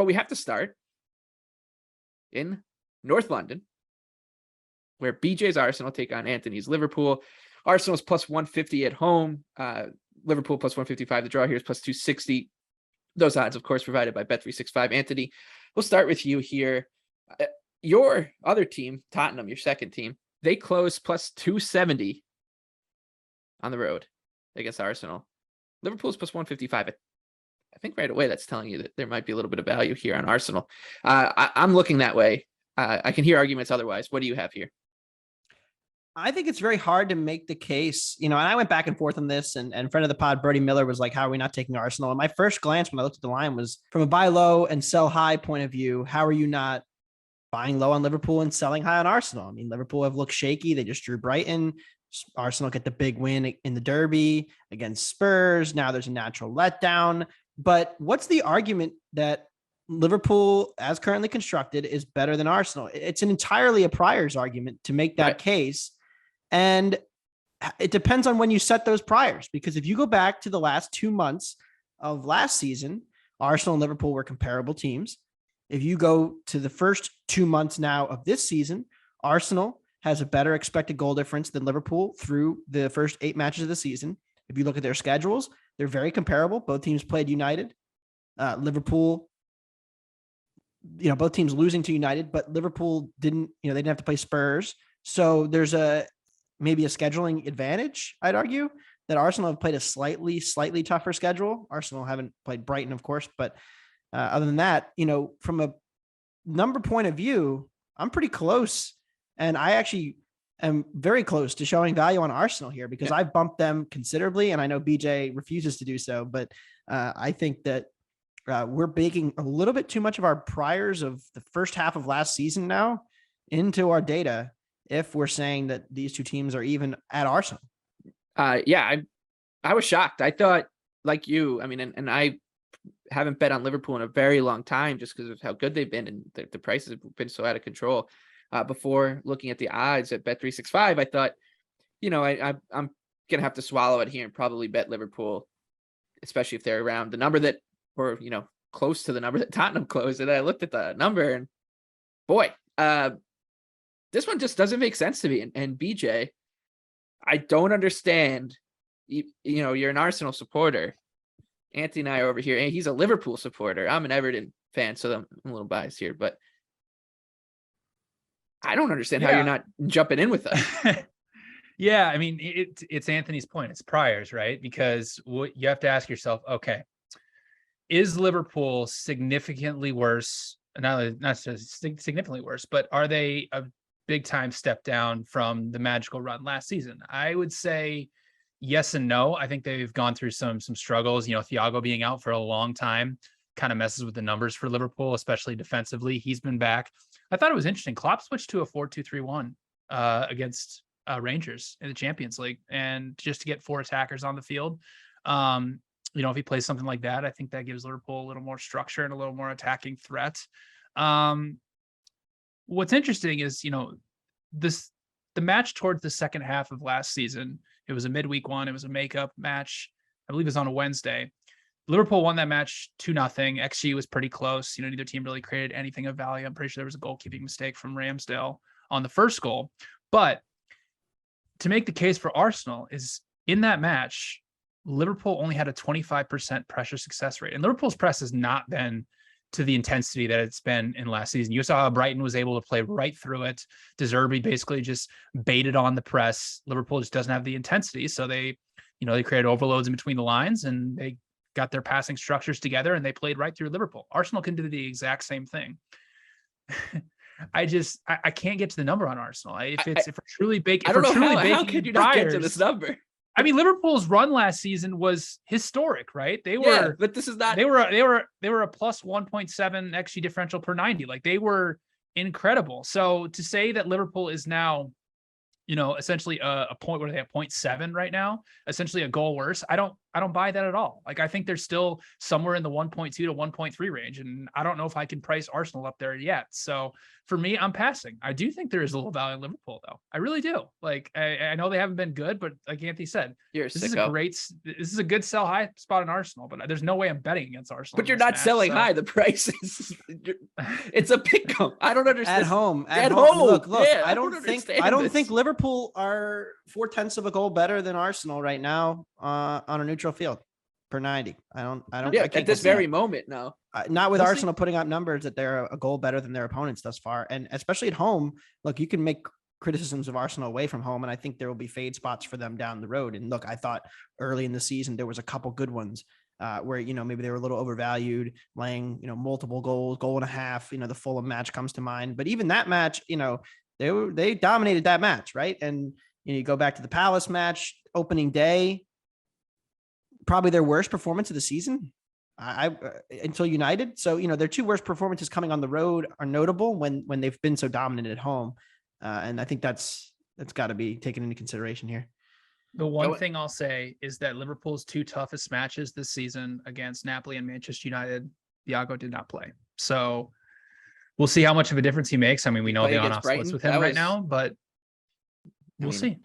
But we have to start in North London, where BJ's Arsenal take on Anthony's Liverpool. Arsenal's plus 150 at home. Liverpool plus 155. The draw here is plus 260. Those odds, of course, provided by Bet365. Anthony, we'll start with you here. Your other team, Tottenham, your second team, they close plus 270 on the road against Arsenal. Liverpool's plus 155. I think right away that's telling you that there might be a little bit of value here on Arsenal. I'm looking that way. I can hear arguments otherwise. What do you have here? I think it's very hard to make the case, and I went back and forth on this, and friend of the pod, Bertie Miller, was like, how are we not taking Arsenal? And my first glance when I looked at the line was from a buy low and sell high point of view. How are you not buying low on Liverpool and selling high on Arsenal? I mean, Liverpool have looked shaky. They just drew Brighton. Arsenal get the big win in the derby against Spurs. Now there's a natural letdown. But what's the argument that Liverpool, as currently constructed, is better than Arsenal? It's an entirely a priors argument to make that case. And it depends on when you set those priors, because if you go back to the last 2 months of last season, Arsenal and Liverpool were comparable teams. If you go to the first 2 months now of this season, Arsenal has a better expected goal difference than Liverpool through the first 8 matches of the season. If you look at their schedules, they're very comparable. Both teams played United. Liverpool, both teams losing to United, but Liverpool didn't have to play Spurs. So there's maybe a scheduling advantage, I'd argue, that Arsenal have played a slightly tougher schedule. Arsenal haven't played Brighton, of course, but other than that, from a number point of view, I'm pretty close. And I actually am very close to showing value on Arsenal here because I've bumped them considerably. And I know BJ refuses to do so, but I think that we're baking a little bit too much of our priors of the first half of last season now into our data if we're saying that these two teams are even at Arsenal. I was shocked. I thought, like you, and I haven't bet on Liverpool in a very long time just because of how good they've been and the prices have been so out of control. Before looking at the odds at Bet365, I thought, I'm going to have to swallow it here and probably bet Liverpool, especially if they're around the number that, or, close to the number that Tottenham closed. And I looked at the number and boy, this one just doesn't make sense to me. And BJ, I don't understand. You're an Arsenal supporter. Anthony and I are over here, and he's a Liverpool supporter. I'm an Everton fan, so I'm a little biased here, but I don't understand how you're not jumping in with us. Yeah, it's Anthony's point. It's priors, right? Because you have to ask yourself, okay, is Liverpool significantly worse? Not just significantly worse, but are they a big time step down from the magical run last season? I would say yes and no. I think they've gone through some struggles. Thiago being out for a long time kind of messes with the numbers for Liverpool, especially defensively. He's been back. I thought it was interesting. Klopp switched to a 4-2-3-1 against Rangers in the Champions League, and just to get 4 attackers on the field. If he plays something like that, I think that gives Liverpool a little more structure and a little more attacking threat. What's interesting is, the match towards the second half of last season, it was a midweek one. It was a makeup match. I believe it was on a Wednesday. Liverpool won that match 2-0. XG was pretty close. Neither team really created anything of value. I'm pretty sure there was a goalkeeping mistake from Ramsdale on the first goal. But to make the case for Arsenal is in that match, Liverpool only had a 25% pressure success rate. And Liverpool's press has not been to the intensity that it's been in last season. You saw how Brighton was able to play right through it. De Zerbi basically just baited on the press. Liverpool just doesn't have the intensity. So they created overloads in between the lines, and they got their passing structures together, and they played right through Liverpool. Arsenal can do the exact same thing. I can't get to the number on Arsenal. If we're truly baking, how could you not get to this number? Liverpool's run last season was historic, right? They were, but this is not. They were a plus 1.7 XG differential per 90. Like, they were incredible. So to say that Liverpool is now, essentially a point, what are they at 0.7 right now? Essentially a goal worse. I don't I don't buy that at all. Like, I think they're still somewhere in the 1.2 to 1.3 range. And I don't know if I can price Arsenal up there yet. So for me, I'm passing. I do think there is a little value in Liverpool, though. I really do. Like, I know they haven't been good, but like Anthony said, You're a this is sicko. this is a good sell high spot in Arsenal, but there's no way I'm betting against Arsenal. But in you're this not match, selling so. high. The price is it's a pick 'em. I don't understand. At home. At home. Look, Yeah, I I don't don't think understand this. Liverpool are 0.4 of a goal better than Arsenal right now on a neutral field per 90. I don't. Yeah, I can't at this concede. very moment now. Not with We'll see. Arsenal putting up numbers that they're a goal better than their opponents thus far, and especially at home. Look, you can make criticisms of Arsenal away from home, and I think there will be fade spots for them down the road. And look, I thought early in the season there was a couple good ones where maybe they were a little overvalued, laying multiple goals, goal and a half. The Fulham match comes to mind, but even that match, they dominated that match, right? And you go back to the Palace match opening day, probably their worst performance of the season. Until United. So, their two worst performances coming on the road are notable when they've been so dominant at home. And I think that's got to be taken into consideration here. The one thing I'll say is that Liverpool's two toughest matches this season against Napoli and Manchester United, Thiago did not play. So we'll see how much of a difference he makes. I mean, we know the on-off splits with him right now, but we'll see.